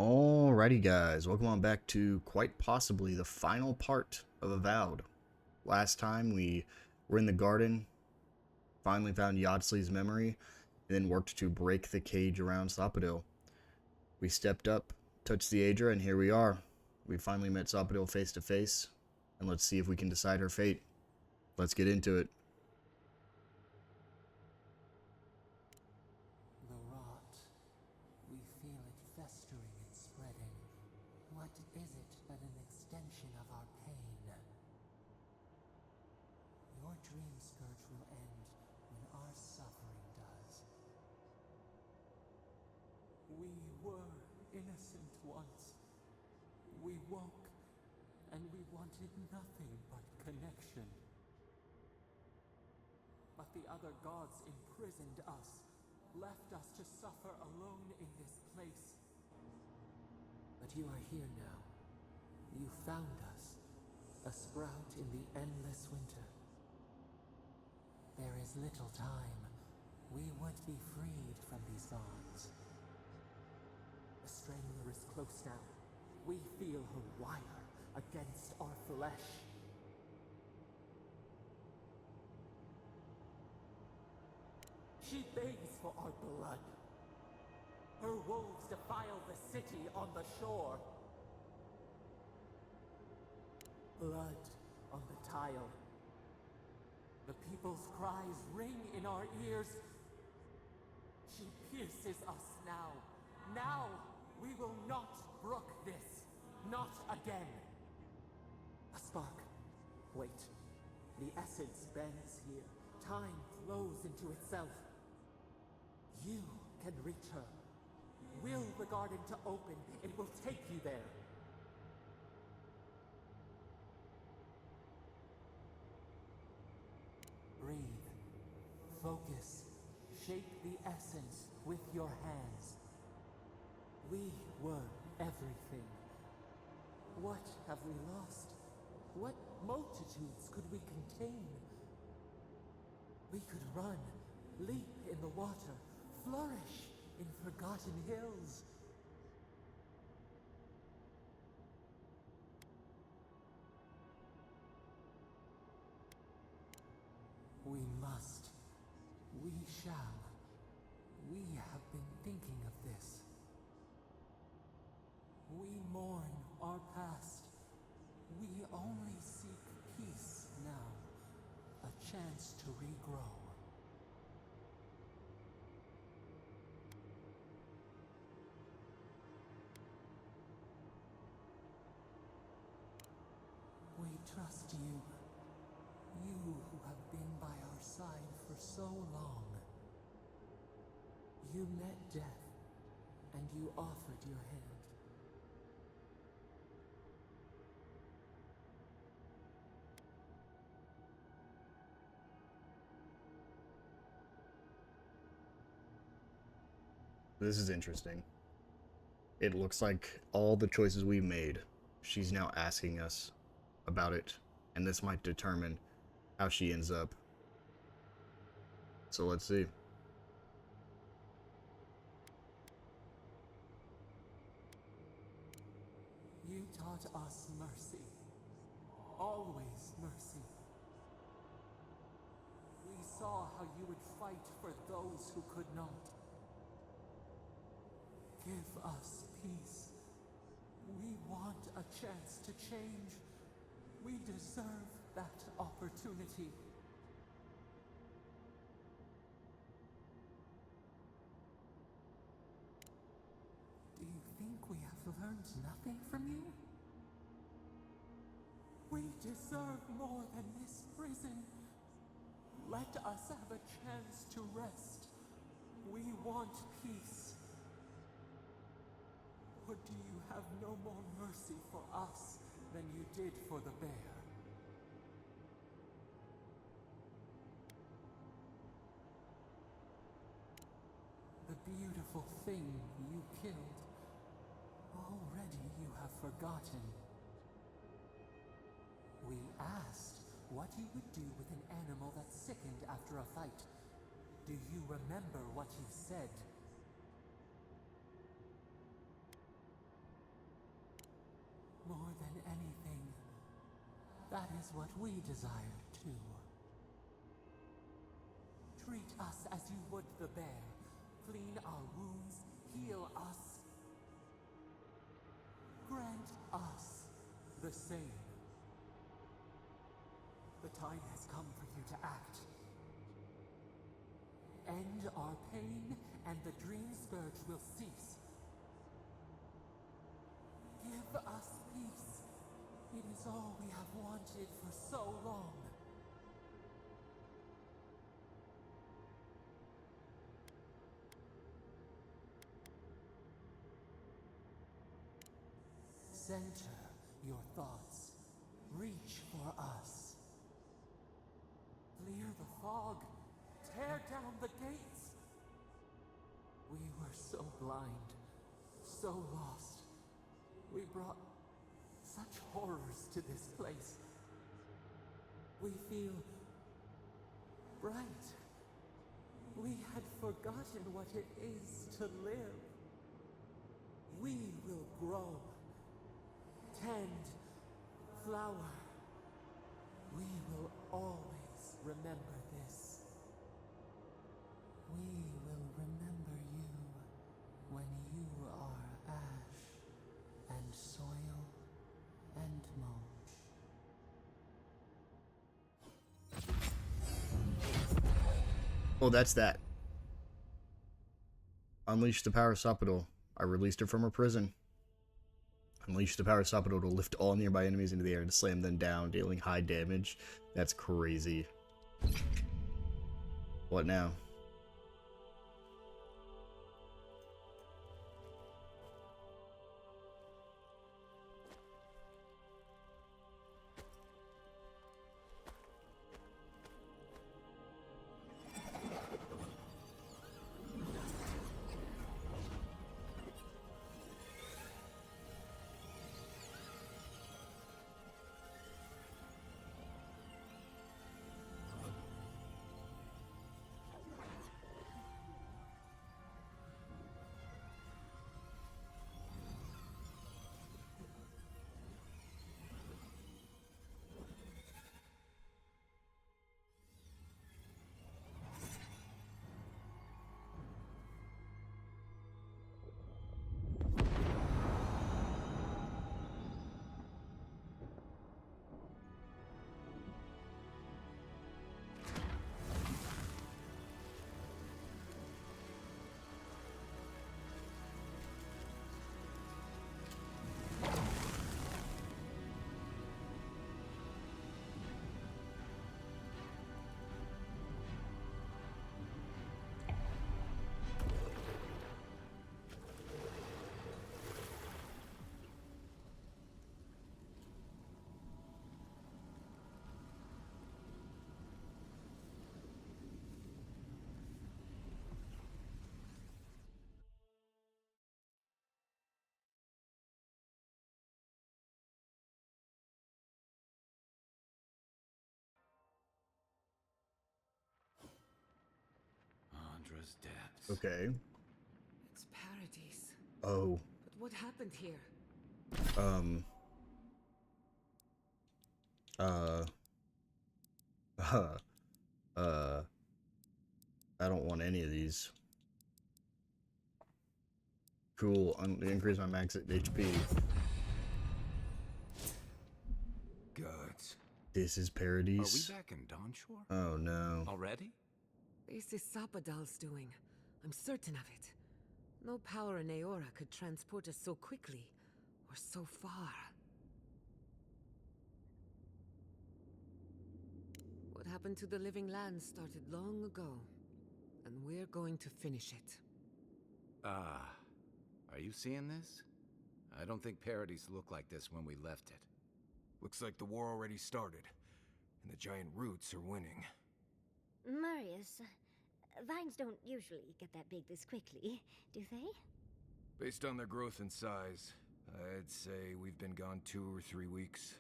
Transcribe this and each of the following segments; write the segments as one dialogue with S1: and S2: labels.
S1: Alrighty guys, welcome on back to quite possibly the final part of Avowed. Last time we were in the garden, finally found Yodsley's memory, and then worked to break the cage around Sopadil. We stepped up, touched the Aedra, and here we are. We finally met Sopadil face to face, and let's see if we can decide her fate. Let's get into it.
S2: The rot. We feel it festering and spreading. What is it but an extension of our pain? Your dream scourge will end when our suffering does. We were innocent once. We woke, and we wanted nothing but connection. But the other gods imprisoned us, left us to suffer alone in this place. But you are here now. You found us, a sprout in the endless winter. There is little time. We would be freed from these bonds. The Strangler is close now. We feel her wire against our flesh. She begs for our blood. Her wolves defile the city on the shore. Blood on the tile. The people's cries ring in our ears. She pierces us now. Now we will not brook this. Not again. A spark. Wait. The essence bends here. Time flows into itself. You can reach her. Will the garden to open, it will take you there. Breathe. Focus. Shape the essence with your hands. We were everything. What have we lost? What multitudes could we contain? We could run, leap in the water, flourish in forgotten hills. We must. We shall. We have been thinking of this. We mourn our past. We only seek peace now. A chance to regrow. We trust you. You who have been by our side for so long. You met death, and you offered your hand.
S1: This is interesting. It looks like all the choices we've made, she's now asking us about it, and this might determine how she ends up. So let's see.
S2: You taught us mercy. Always mercy. We saw how you would fight for those who could not. Give us peace. We want a chance to change. We deserve that opportunity. Do you think we have learned nothing from you? We deserve more than this prison. Let us have a chance to rest. We want peace. Or do you have no more mercy for us than you did for the bear? The beautiful thing you killed. Already you have forgotten. We asked what you would do with an animal that sickened after a fight. Do you remember what you said? than anything, that is what we desire too. Treat us as you would the bear. Clean our wounds, heal us. Grant us the same. The time has come for you to act. End our pain, and the dream scourge will cease. Give us peace. It is all we have wanted for so long. Center your thoughts. Reach for us. Clear the fog. Tear down the gates. We were so blind, so lost. We brought such horrors to this place. We feel bright. We had forgotten what it is to live. We will grow. Tend, flower. We will always remember this. We will remember you when you are ash and soil and mold.
S1: Oh, that's that. Unleash the power Sapital. I released her from her prison. Unleash the power Sapital to lift all nearby enemies into the air and slam them down, dealing high damage. That's crazy. What now?
S3: Andra's depths.
S1: Okay.
S4: It's paradise.
S1: Oh.
S4: But what happened here?
S1: Uh. Uh. I don't want any of these. Cool. Increase my max HP.
S3: Gods.
S1: This is
S3: Are
S1: paradise.
S3: we back in Dawnshore?
S1: Oh no.
S3: Already?
S4: This is Sapadal's doing. I'm certain of it. No power in Eora could transport us so quickly, or so far. What happened to the living land started long ago, and we're going to finish it.
S3: Are you seeing this? I don't think Paradise looked like this when we left it.
S5: Looks like the war already started, and the giant roots are winning.
S6: Marius, vines don't usually get that big this quickly, do they?
S5: Based on their growth and size, I'd say we've been gone 2 or 3 weeks.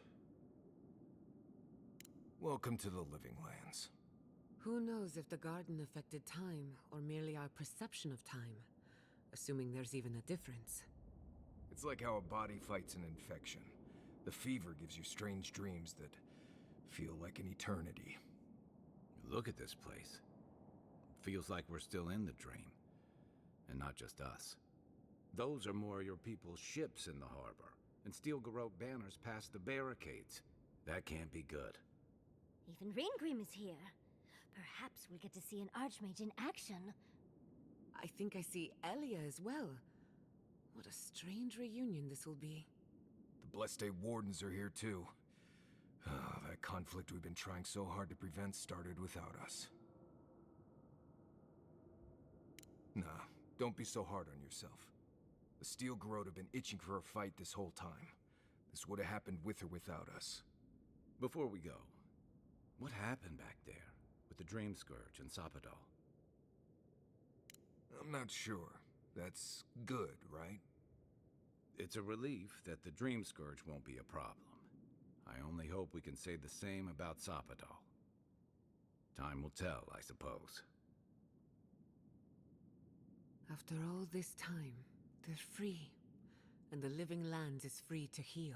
S5: Welcome to the Living Lands.
S4: Who knows if the garden affected time, or merely our perception of time? Assuming there's even a difference.
S5: It's like how a body fights an infection. The fever gives you strange dreams that feel like an eternity.
S3: Look at this place. Feels like we're still in the dream. And not just us. Those are more your people's ships in the harbor, and steel garrote banners past the barricades. That can't be good.
S6: Even Reingrim is here. Perhaps we'll get to see an Archmage in action.
S4: I think I see Elia as well. What a strange reunion this will be.
S5: The Blessed Wardens are here too. That conflict we've been trying so hard to prevent started without us. Nah, don't be so hard on yourself. The Steel Garrote have been itching for a fight this whole time. This would have happened with or without us.
S3: Before we go, what happened back there with the Dream Scourge and Sapadal?
S5: I'm not sure. That's good, right?
S3: It's a relief that the Dream Scourge won't be a problem. I only hope we can say the same about Sapadal. Time will tell, I suppose.
S4: After all this time, they're free. And the living lands is free to heal.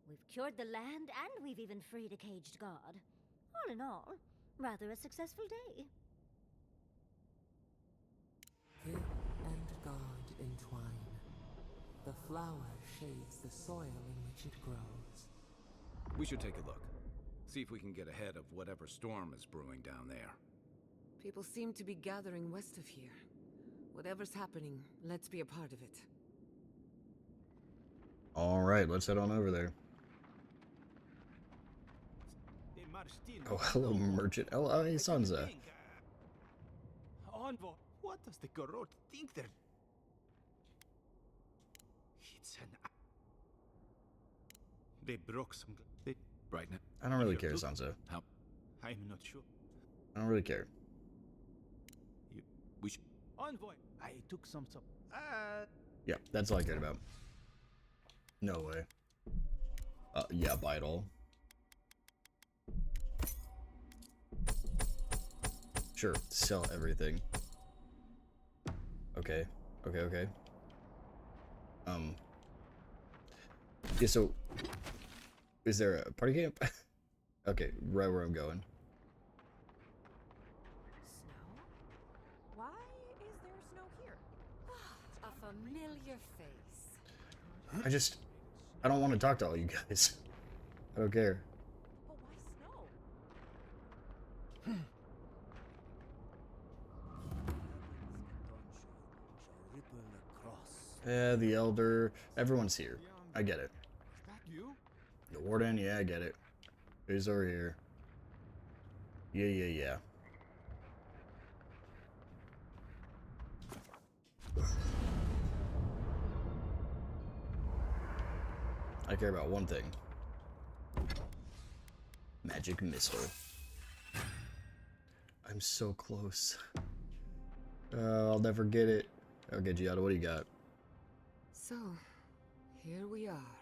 S6: We've cured the land, and we've even freed a caged god. All in all, rather a successful day.
S2: Kid and god entwine. The flower shades the soil in which it grows.
S3: We should take a look. See if we can get ahead of whatever storm is brewing down there.
S4: People seem to be gathering west of here. Whatever's happening, let's be a part of it.
S1: All right, let's head on over there. Oh, hello, merchant. Oh, hey, Sansa.
S7: Envoy, what does the Garrote think they're... It's an... They broke some... They...
S3: Right now.
S1: I don't really care, Sansa.
S3: How?
S7: I'm not sure.
S1: I don't really care.
S3: We should...
S7: Envoy, I took some...
S1: Yeah, that's all I cared about. No way. Yeah, buy it all. Sure, sell everything. Okay. Okay. Yeah, so... Is there a party camp? Okay, right where I'm going.
S8: Snow? Why is there snow here? A familiar face.
S1: I don't want to talk to all you guys. I don't care.
S8: But why snow?
S1: Yeah, the Elder. Everyone's here. I get it.
S7: Is that you?
S1: The Warden, yeah, I get it. Who's over here? Yeah. I care about one thing. Magic missile. I'm so close. I'll never get it. Okay, Giada, what do you got?
S4: So, here we are.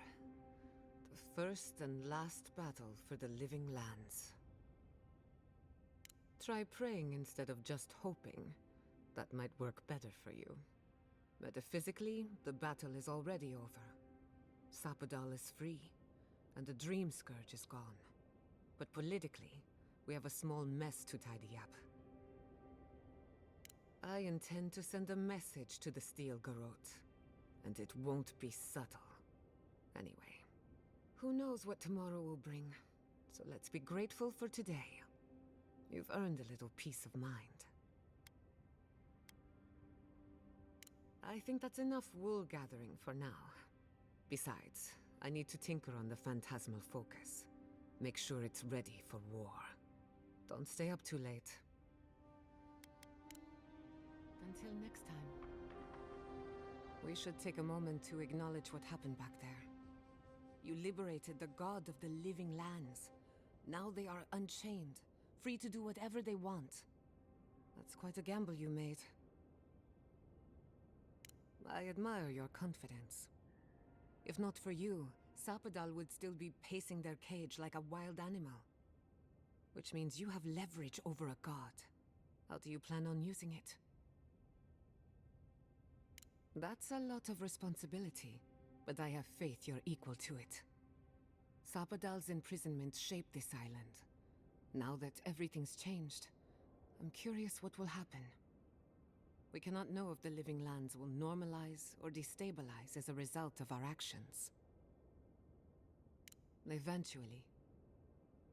S4: The first and last battle for the living lands. Try praying instead of just hoping. That might work better for you. Metaphysically, the battle is already over. Sapadal is free, and the Dream Scourge is gone. But politically, we have a small mess to tidy up. I intend to send a message to the Steel Garrote, and it won't be subtle. Anyway, who knows what tomorrow will bring, so let's be grateful for today. You've earned a little peace of mind. I think that's enough wool gathering for now. Besides, I need to tinker on the phantasmal focus. Make sure it's ready for war. Don't stay up too late. Until next time. We should take a moment to acknowledge what happened back there. You liberated the god of the living lands. Now they are unchained, free to do whatever they want. That's quite a gamble you made. I admire your confidence. If not for you, Sapadal would still be pacing their cage like a wild animal. Which means you have leverage over a god. How do you plan on using it? That's a lot of responsibility, but I have faith you're equal to it. Sapadal's imprisonment shaped this island. Now that everything's changed, I'm curious what will happen. We cannot know if the living lands will normalize or destabilize as a result of our actions. Eventually,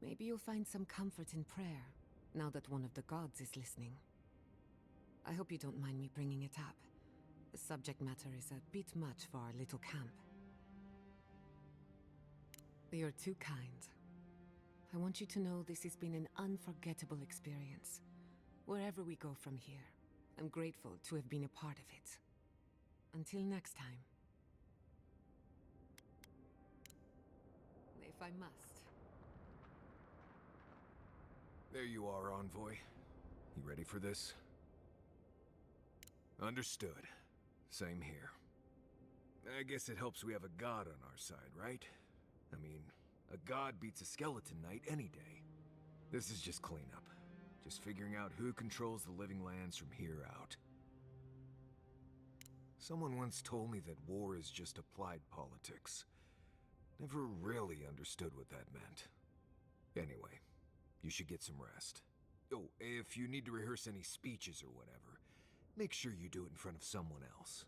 S4: maybe you'll find some comfort in prayer, now that one of the gods is listening. I hope you don't mind me bringing it up. The subject matter is a bit much for our little camp. You're too kind. I want you to know this has been an unforgettable experience. Wherever we go from here, I'm grateful to have been a part of it. Until next time. If I must.
S5: There you are, Envoy. You ready for this? Understood. Same here. I guess it helps we have a god on our side, right? I mean, a god beats a skeleton knight any day. This is just cleanup. Just figuring out who controls the living lands from here out. Someone once told me that war is just applied politics. Never really understood what that meant. Anyway, you should get some rest. Oh, if you need to rehearse any speeches or whatever, make sure you do it in front of someone else.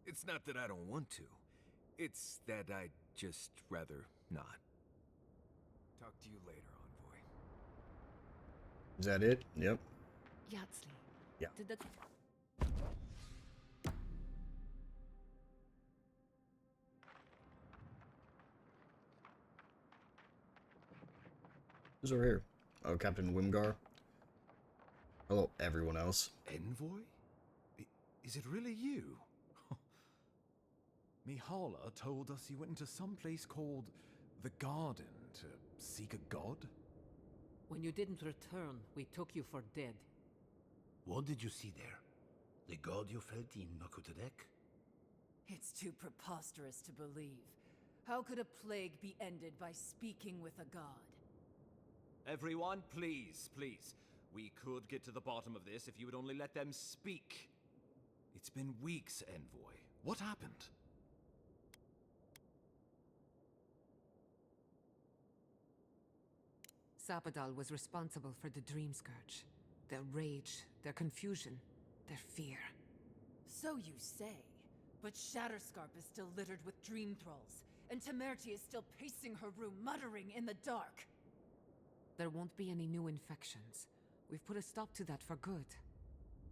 S5: It's not that I don't want to. It's that I'd just rather not. Talk to you later, Envoy.
S1: Is that it? Yep.
S4: Yatsley.
S1: Yeah.
S4: Did that...
S1: Who's over here? Oh, Captain Wimgar. Hello, everyone else.
S3: Envoy? Is it really you?
S9: Mihala told us you went into some place called the Garden to seek a god?
S2: When you didn't return, we took you for dead.
S10: What did you see there? The god you felt in Nakutadek?
S8: It's too preposterous to believe. How could a plague be ended by speaking with a god?
S11: Everyone, please, please. We could get to the bottom of this if you would only let them speak.
S3: It's been weeks, Envoy. What happened?
S4: Sapadal was responsible for the Dream Scourge. Their rage, their confusion, their fear.
S8: So you say. But Shatterscarp is still littered with dream thralls, and Temerty is still pacing her room, muttering in the dark.
S4: There won't be any new infections. We've put a stop to that for good.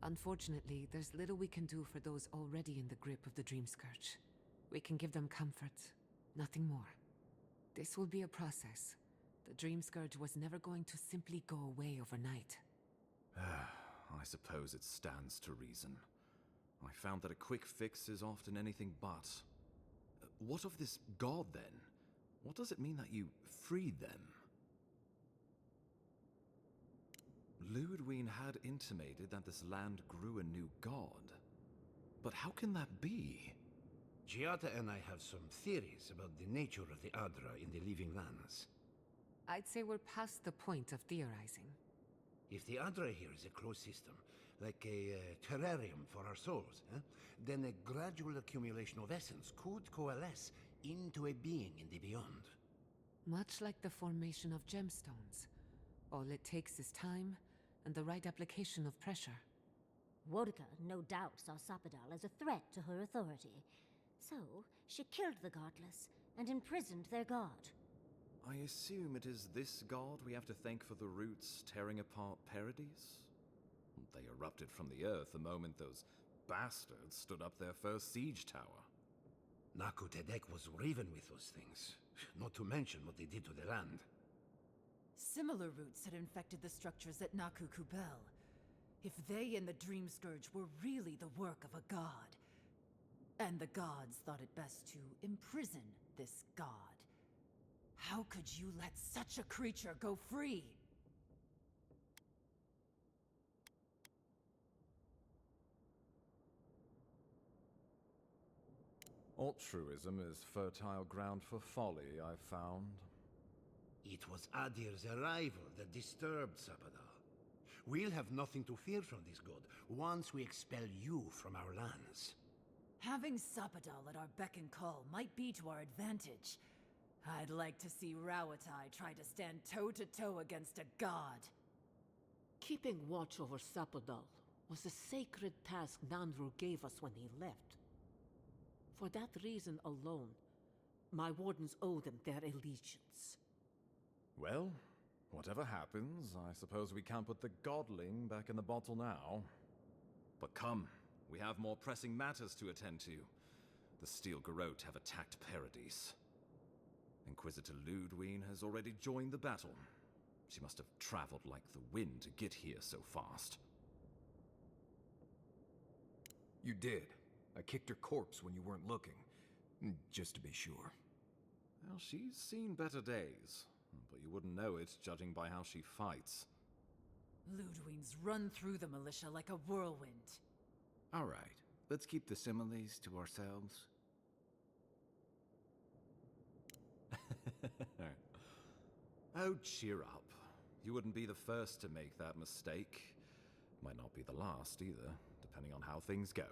S4: Unfortunately, there's little we can do for those already in the grip of the Dream Scourge. We can give them comfort, nothing more. This will be a process. The Dream Scourge was never going to simply go away overnight.
S3: I suppose it stands to reason. I found that a quick fix is often anything but. What of this god, then? What does it mean that you freed them? Ludwine had intimated that this land grew a new god. But how can that be?
S10: Giata and I have some theories about the nature of the Adra in the living lands.
S4: I'd say we're past the point of theorizing.
S10: If the Adra here is a closed system, like a terrarium for our souls, then a gradual accumulation of essence could coalesce into a being in the beyond.
S4: Much like the formation of gemstones. All it takes is time and the right application of pressure.
S6: Wodka no doubt saw Sapadal as a threat to her authority. So, she killed the Godless and imprisoned their god.
S3: I assume it is this god we have to thank for the roots tearing apart Paradise? They erupted from the earth the moment those bastards stood up their first siege tower.
S10: Nakutadek was riven with those things, not to mention what they did to the land.
S8: Similar roots had infected the structures at Naku Kubel. If they and the Dream Scourge were really the work of a god, and the gods thought it best to imprison this god, how could you let such a creature go free?
S3: Altruism is fertile ground for folly, I've found.
S10: It was Adir's arrival that disturbed Sapadal. We'll have nothing to fear from this god once we expel you from our lands.
S8: Having Sapadal at our beck and call might be to our advantage. I'd like to see Rawatai try to stand toe-to-toe against a god.
S2: Keeping watch over Sapadal was a sacred task Nandru gave us when he left. For that reason alone, my wardens owe them their allegiance.
S9: Well, whatever happens, I suppose we can't put the godling back in the bottle now.
S11: But come, we have more pressing matters to attend to. The Steel Garrote have attacked Paradise. Inquisitor Ludwine has already joined the battle. She must have traveled like the wind to get here so fast.
S5: You did. I kicked her corpse when you weren't looking. Just to be sure.
S11: Well, she's seen better days, but you wouldn't know it judging by how she fights.
S8: Ludwine's run through the militia like a whirlwind.
S3: All right, let's keep the similes to ourselves.
S11: Oh, cheer up. You wouldn't be the first to make that mistake. Might not be the last either, depending on how things go.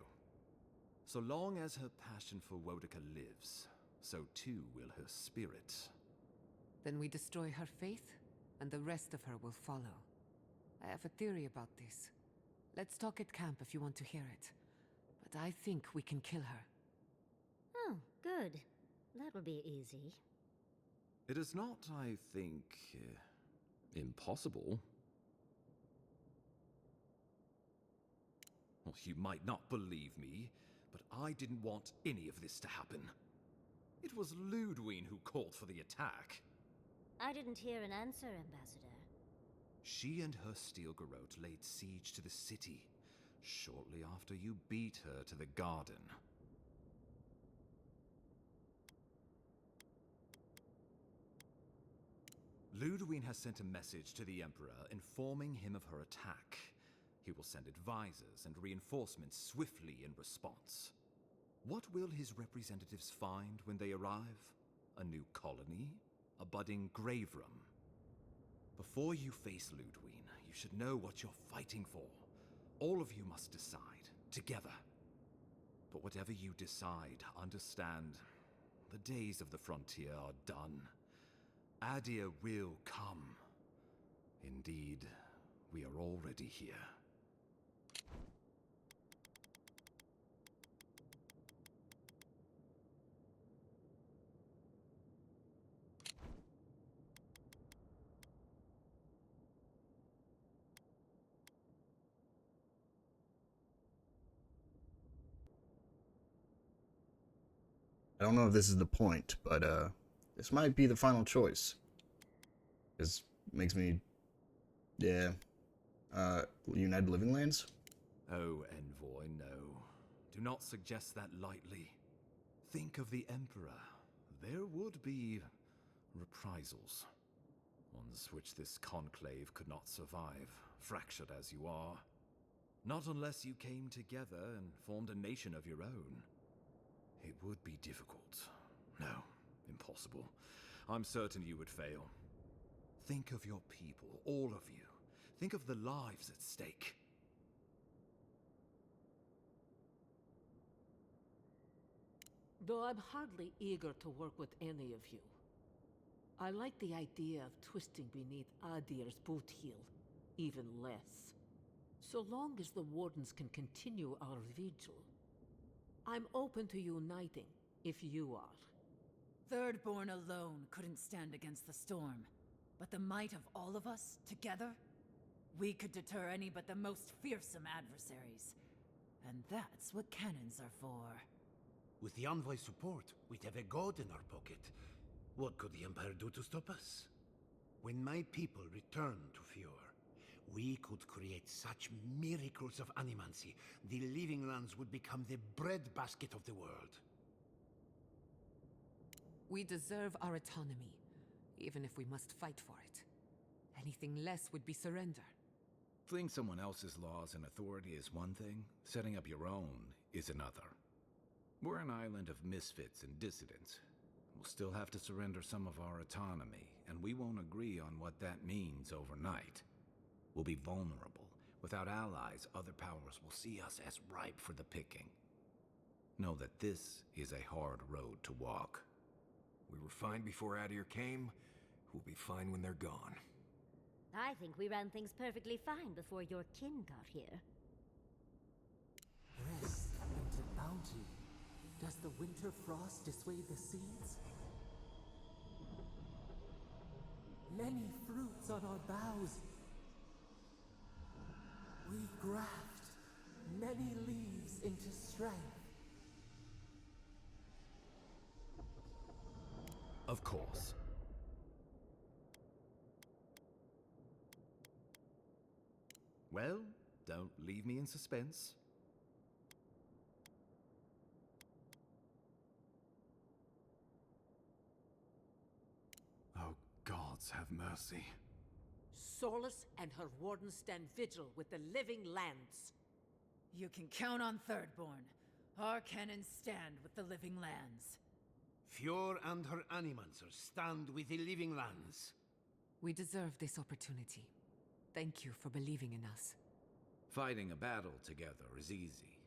S11: So long as her passion for Wodica lives, so too will her spirit.
S4: Then we destroy her faith, and the rest of her will follow. I have a theory about this. Let's talk at camp if you want to hear it. But I think we can kill her.
S6: Oh, good. That'll be easy.
S11: It is not, I think, impossible. Well, you might not believe me, but I didn't want any of this to happen. It was Ludwine who called for the attack.
S6: I didn't hear an answer, Ambassador.
S11: She and her Steel Garrote laid siege to the city, shortly after you beat her to the garden. Ludwine has sent a message to the Emperor informing him of her attack. He will send advisors and reinforcements swiftly in response. What will his representatives find when they arrive? A new colony? A budding grave room? Before you face Ludwine, you should know what you're fighting for. All of you must decide, together. But whatever you decide, understand, the days of the frontier are done. Adia will come. Indeed, we are already here.
S1: I don't know if this is the point, but this might be the final choice. This makes me, yeah, United Living Lands?
S11: Oh, Envoy, no. Do not suggest that lightly. Think of the Emperor. There would be reprisals. Ones which this conclave could not survive, fractured as you are. Not unless you came together and formed a nation of your own. It would be difficult. No, impossible. I'm certain you would fail. Think of your people, all of you. Think of the lives at stake.
S2: Though I'm hardly eager to work with any of you. I like the idea of twisting beneath Adir's boot heel, even less. So long as the Wardens can continue our vigil, I'm open to uniting, if you are.
S8: Thirdborn alone couldn't stand against the storm. But the might of all of us, together, we could deter any but the most fearsome adversaries. And that's what cannons are for.
S10: With the Envoy's support, we'd have a god in our pocket. What could the Empire do to stop us? When my people return to Fior, we could create such miracles of animancy, the Living Lands would become the breadbasket of the world.
S4: We deserve our autonomy, even if we must fight for it. Anything less would be surrender.
S3: Fleeing someone else's laws and authority is one thing, setting up your own is another. We're an island of misfits and dissidents. We'll still have to surrender some of our autonomy, and we won't agree on what that means overnight. We'll be vulnerable. Without allies, other powers will see us as ripe for the picking. Know that this is a hard road to walk.
S5: We were fine before Adir came. We'll be fine when they're gone.
S6: I think we ran things perfectly fine before your kin got here.
S2: Rest into bounty. Does the winter frost dissuade the seeds? Many fruits on our boughs. We graft many leaves into strength.
S11: Of course. Well, don't leave me in suspense.
S9: Oh, gods have mercy.
S12: Solus and her wardens stand vigil with the living lands.
S8: You can count on Thirdborn. Our cannons stand with the living lands.
S10: Fjord and her animancers stand with the living lands.
S4: We deserve this opportunity. Thank you for believing in us.
S3: Fighting a battle together is easy.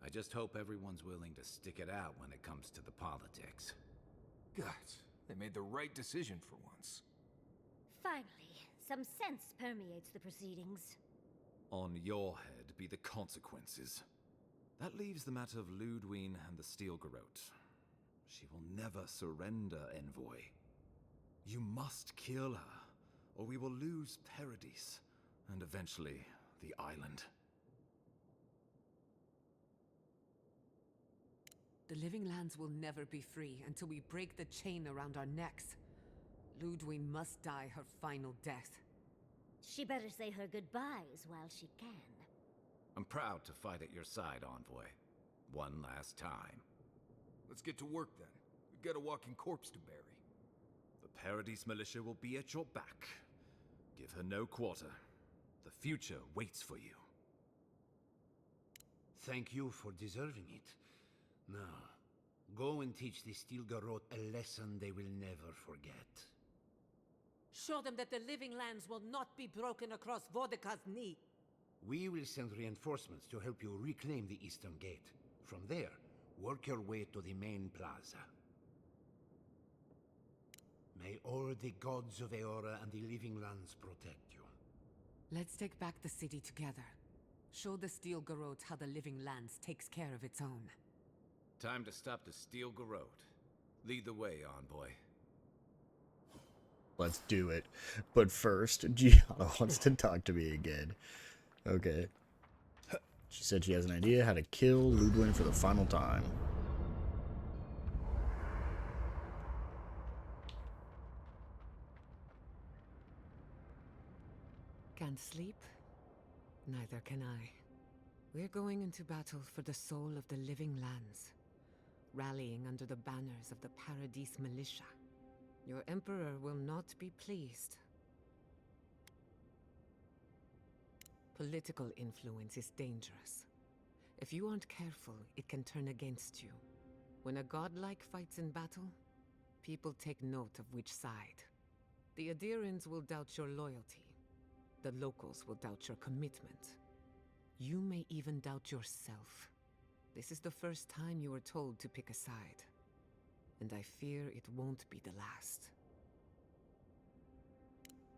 S3: I just hope everyone's willing to stick it out when it comes to the politics.
S5: God, they made the right decision for once.
S6: Finally, some sense permeates the proceedings.
S11: On your head be the consequences. That leaves the matter of Ludwine and the Steel Garrote. She will never surrender, Envoy. You must kill her, or we will lose Paradis, and eventually the island.
S4: The living lands will never be free until we break the chain around our necks. Ludwine must die her final death.
S6: She better say her goodbyes while she can.
S3: I'm proud to fight at your side, Envoy. One last time.
S5: Let's get to work then. We've got a walking corpse to bury.
S11: The Paradis militia will be at your back. Give her no quarter. The future waits for you.
S10: Thank you for deserving it. Now, go and teach the Steel Garrote a lesson they will never forget.
S12: Show them that the living lands will not be broken across Vodka's knee.
S10: We will send reinforcements to help you reclaim the Eastern Gate. From there, work your way to the main plaza. May all the gods of Eora and the living lands protect you.
S4: Let's take back the city together. Show the Steel Garrote how the living lands takes care of its own.
S3: Time to stop the Steel Garrote. Lead the way, Envoy.
S1: Let's do it. But first, Gianna wants to talk to me again. Okay. She said she has an idea how to kill Ludwine for the final time.
S4: Can't sleep? Neither can I. We're going into battle for the soul of the living lands, rallying under the banners of the Paradis militia. Your Emperor will not be pleased. Political influence is dangerous. If you aren't careful, it can turn against you. When a godlike fights in battle, people take note of which side. The Adirans will doubt your loyalty. The locals will doubt your commitment. You may even doubt yourself. This is the first time you were told to pick a side. And I fear it won't be the last.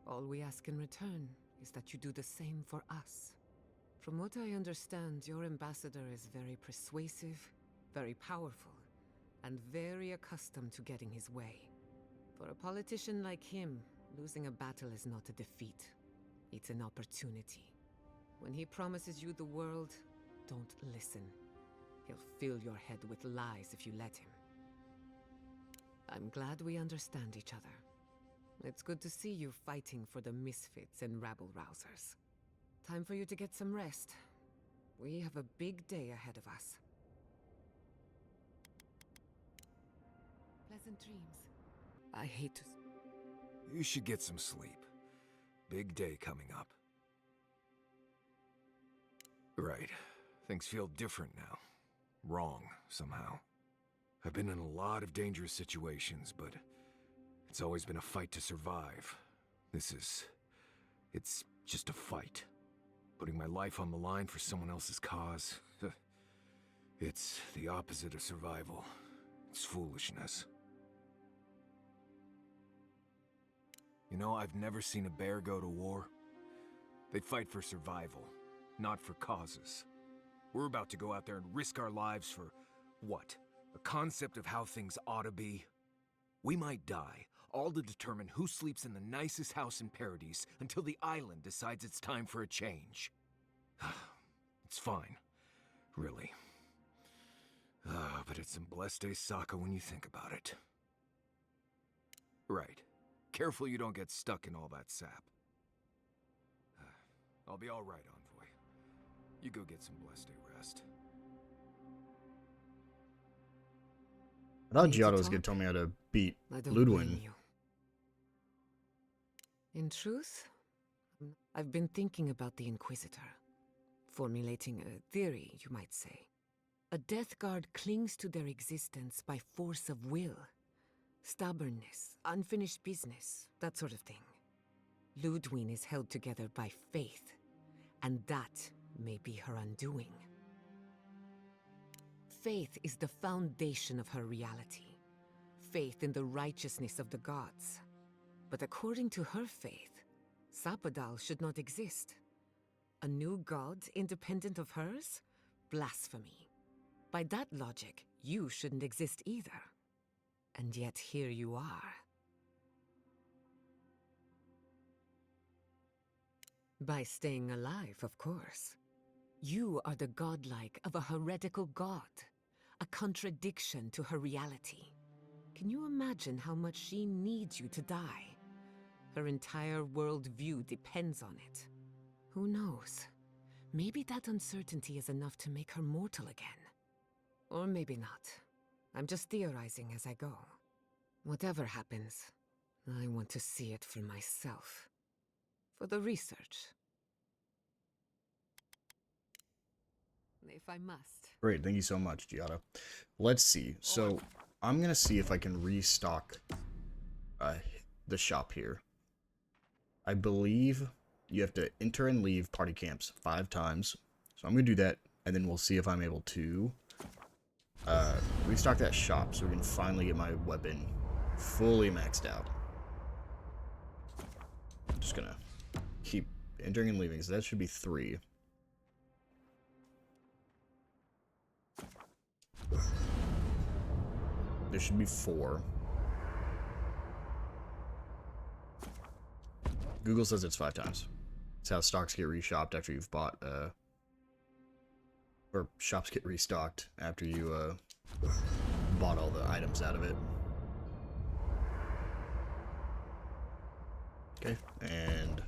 S4: All we ask in return is that you do the same for us. From what I understand, your ambassador is very persuasive, very powerful, and very accustomed to getting his way. For a politician like him, losing a battle is not a defeat. It's an opportunity. When he promises you the world, don't listen. He'll fill your head with lies if you let him. I'm glad we understand each other. It's good to see you fighting for the misfits and rabble-rousers. Time for you to get some rest. We have a big day ahead of us. Pleasant dreams. I hate to...
S5: You should get some sleep. Big day coming up. Right. Things feel different now. Wrong, somehow. I've been in a lot of dangerous situations, but it's always been a fight to survive. It's just a fight. Putting my life on the line for someone else's cause. It's the opposite of survival. It's foolishness. You know, I've never seen a bear go to war. They fight for survival, not for causes. We're about to go out there and risk our lives for, what? A concept of how things ought to be? We might die, all to determine who sleeps in the nicest house in Paradise until the island decides it's time for a change. It's fine, really. But it's some blessed day Sokka when you think about it. Right. Careful you don't get stuck in all that sap. I'll be alright, Envoy. You go get some blessed day rest.
S1: I thought
S4: Need to
S1: Giotto was going
S4: talk?
S1: to tell me how to beat
S4: I don't blame
S1: Ludwig.
S4: you. In truth, I've been thinking about the Inquisitor. Formulating a theory, you might say. A Death Guard clings to their existence by force of will. Stubbornness, unfinished business, that sort of thing. Ludwig is held together by faith, and that may be her undoing. Faith is the foundation of her reality. Faith in the righteousness of the gods. But according to her faith, Sapadal should not exist. A new god independent of hers? Blasphemy. By that logic, you shouldn't exist either. And yet here you are. By staying alive, of course. You are the godlike of a heretical god. A contradiction to her reality. Can you imagine how much she needs you to die? Her entire worldview depends on it. Who knows? Maybe that uncertainty is enough to make her mortal again. Or maybe not. I'm just theorizing as I go. Whatever happens, I want to see it for myself. For the research. If I must.
S1: Great, thank you so much, Giotto. Let's see. So, I'm going to see if I can restock the shop here. I believe you have to enter and leave party camps 5 times. So I'm going to do that, and then we'll see if I'm able to restock that shop so we can finally get my weapon fully maxed out. I'm just going to keep entering and leaving, so that should be 3. There should be 4. Google says it's 5 times. It's how stocks get reshopped after you've bought, or shops get restocked after you, bought all the items out of it. Okay, and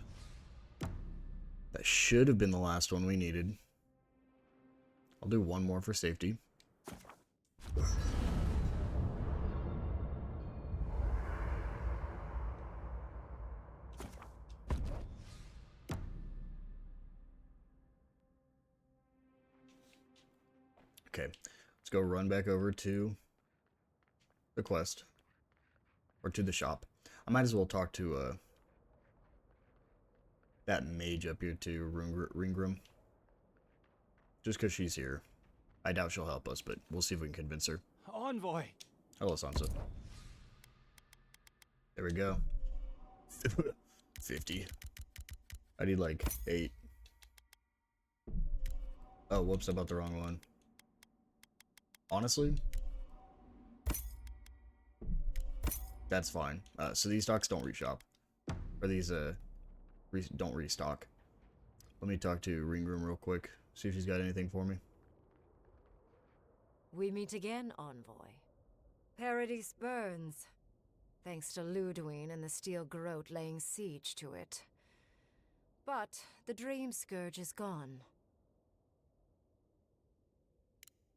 S1: that should have been the last one we needed. I'll do one more for safety. Okay, let's go run back over to the quest. Or to the shop. I might as well talk to, that mage up here too, Ringgrim. Just because she's here. I doubt she'll help us, but we'll see if we can convince her.
S7: Envoy!
S1: Hello, Sansa. There we go. 50. I need like 8. Oh, whoops, I bought the wrong one. Honestly, that's fine. So these stocks don't reshop. Or these, don't restock. Let me talk to Ringroom real quick. See if she's got anything for me.
S13: We meet again, Envoy. Paradise burns, thanks to Ludwig and the Steel Garrote laying siege to it. But the Dream Scourge is gone.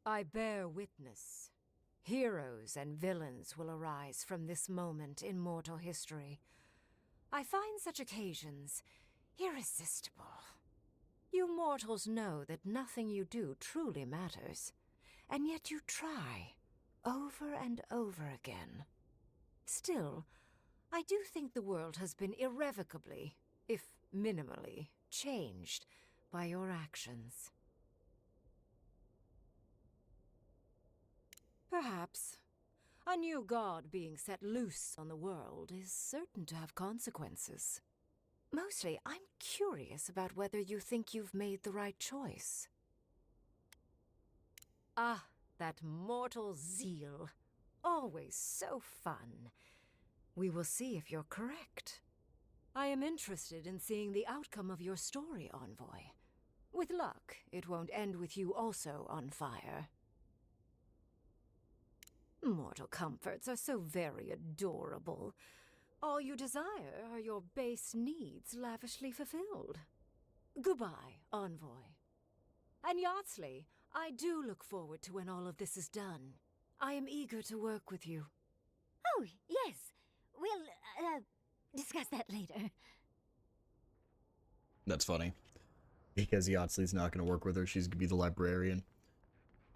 S13: I bear witness. Heroes and villains will arise from this moment in mortal history. I find such occasions irresistible. You mortals know that nothing you do truly matters, and yet you try, over and over again. Still, I do think the world has been irrevocably, if minimally, changed by your actions. Perhaps. A new god being set loose on the world is certain to have consequences. Mostly, I'm curious about whether you think you've made the right choice. Ah, that mortal zeal. Always so fun. We will see if you're correct. I am interested in seeing the outcome of your story, Envoy. With luck, it won't end with you also on fire. Mortal comforts are so very adorable. All you desire are your base needs lavishly fulfilled. Goodbye, Envoy. And Yardsley, I do look forward to when all of this is done. I am eager to work with you.
S6: Oh, yes. We'll, discuss that later.
S1: That's funny. Because Yahtzlee's not going to work with her. She's going to be the librarian.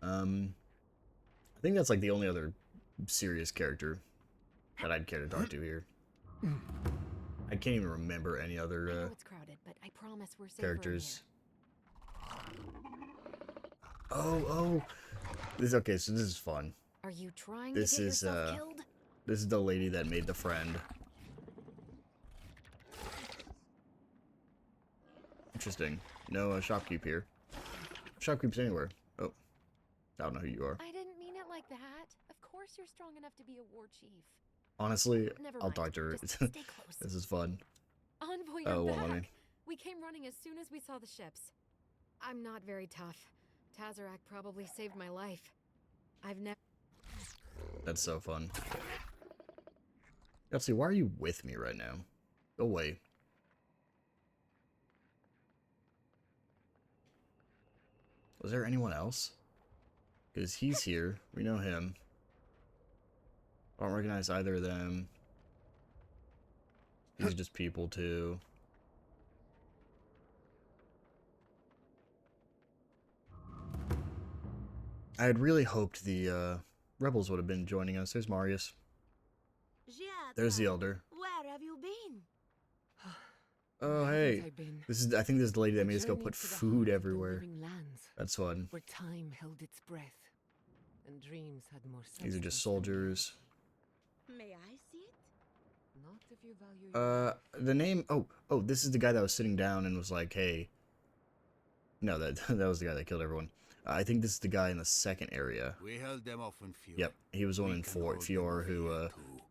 S1: I think that's like the only other serious character that I'd care to talk to here. I can't even remember any other
S14: I know it's crowded, but I promise we're safer
S1: characters. Oh. This okay, so this is fun.
S14: Are you trying
S1: this
S14: to get
S1: is
S14: yourself killed?
S1: This is the lady that made the friend. Interesting. No shopkeep here. Shopkeep's anywhere. Oh. I don't know who you are.
S14: I didn't mean it like that. Of course you're strong enough to be a war chief.
S1: Honestly,
S14: Never
S1: I'll
S14: mind.
S1: talk to her.
S14: Just stay close.
S1: This is fun.
S14: Envoy,
S1: Oh,
S14: you're
S1: well,
S14: back.
S1: let me-
S14: We came running as soon as we saw the ships. I'm not very tough. Tazarak probably saved my life. I've never...
S1: That's so fun. Let's see, why are you with me right now? Go away. Was there anyone else? Because he's here. We know him. I don't recognize either of them. These are just people, too. I had really hoped the rebels would have been joining us. There's Marius. There's the elder.
S6: Where have you been?
S1: Oh, hey. I think this is the lady that made us go put food everywhere. That's fun.
S12: Where time held its breath and dreams had more
S1: These are just
S12: substance
S1: soldiers.
S6: May I see it?
S12: than not if you value
S1: The name. Oh, this is the guy that was sitting down and was like, "Hey." No, that was the guy that killed everyone. I think this is the guy in the second area.
S10: We held them off in Fiora.
S1: Yep, he was the one in Fiora who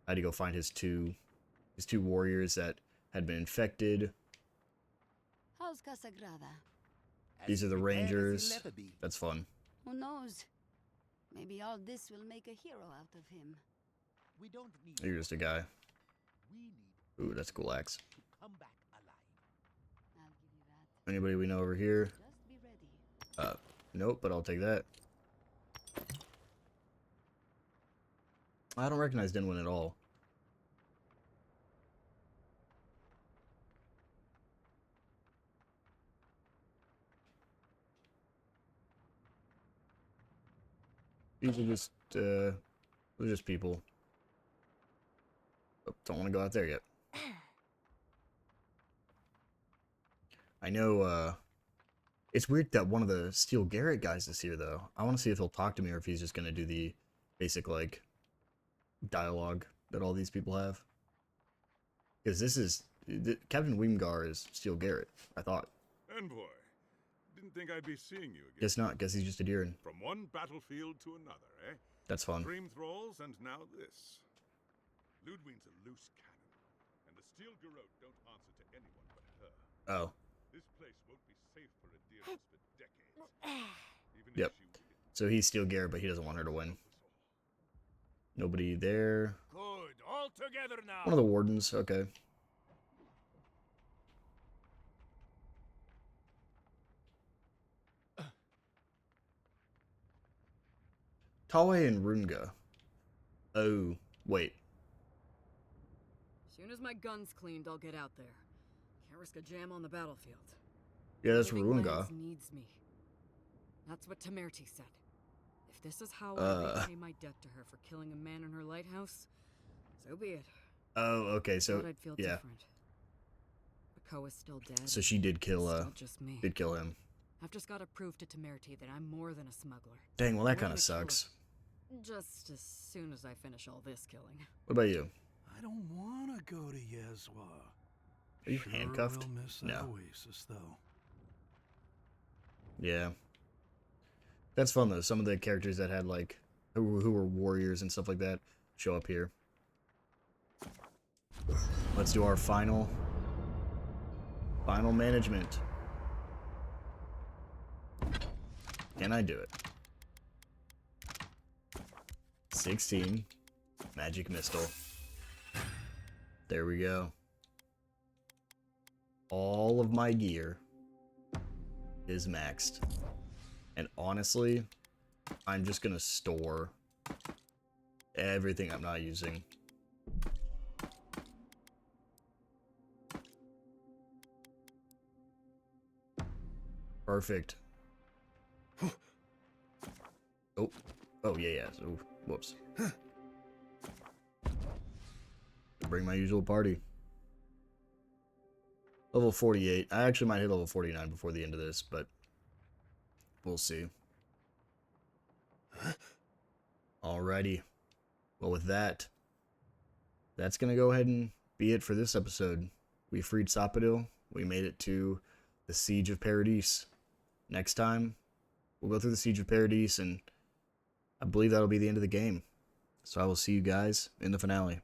S1: had to go find his two warriors that had been infected.
S6: How's Casagrada?
S1: These are the rangers. That's fun.
S6: Who knows? Maybe all this will make a hero out of him.
S10: We don't need
S1: You're just a guy.
S10: we need
S1: Ooh, that's a cool axe.
S10: to come back alive.
S6: I'll give you that.
S1: Anybody we know over here?
S6: Just be ready.
S1: Nope, but I'll take that. I don't recognize Dinwin at all. These are just people. Oh, don't want to go out there yet. I know, it's weird that one of the Steel Garrett guys is here, though. I want to see if he'll talk to me or if he's just going to do the basic, like, dialogue that all these people have. Because this is... Captain Weemgar is Steel Garrett, I thought.
S15: Envoy, didn't think I'd be seeing you again.
S1: Guess not, guess he's just a Deerin.
S15: From one battlefield to another, eh?
S1: That's fun.
S15: Dream thralls and now this. Ludwig's a loose cannon, and the Steel Garrote don't answer to anyone but her.
S1: Oh.
S15: This place won't be safe for a Deeress for decades. Even
S1: Yep.
S15: if she wins.
S1: So he's Steel Garrett, but he doesn't want her to win. Nobody there.
S10: Good. All together now.
S1: One of the wardens, okay. Tawe and Runga. Oh, wait.
S16: Soon as my gun's cleaned, I'll get out there. Can't risk a jam on the battlefield.
S1: Yeah, that's
S16: Living
S1: Runga.
S16: Lands needs me. That's what Temerti said. If this is how I repay my debt to her for killing a man in her lighthouse, so be it.
S1: Oh, okay, so
S16: Thought I'd feel
S1: yeah.
S16: different. But is still dead.
S1: So she did kill
S16: It's still just me.
S1: did kill him.
S16: I've just got to prove to Temerti that I'm more than a smuggler.
S1: Dang, well that
S16: More
S1: kind
S16: than
S1: of
S16: a killer.
S1: sucks.
S16: Just as soon as I finish all this killing.
S1: What about you?
S10: I don't want to go to Yezwa.
S1: Are you
S10: Sure
S1: handcuffed?
S10: Will miss that
S1: No.
S10: oasis, though.
S1: Yeah. That's fun though. Some of the characters that had like who were warriors and stuff like that show up here. Let's do our final management. Can I do it? 16 magic missile. There we go. All of my gear is maxed. And honestly, I'm just gonna store everything I'm not using. Perfect. Oh. Oh, yeah. Oh, whoops. Bring my usual party. Level 48. I actually might hit level 49 before the end of this, but we'll see. Alrighty. Well, with that, that's going to go ahead and be it for this episode. We freed Sapadil. We made it to the Siege of Paradise. Next time, we'll go through the Siege of Paradise, and I believe that'll be the end of the game. So I will see you guys in the finale.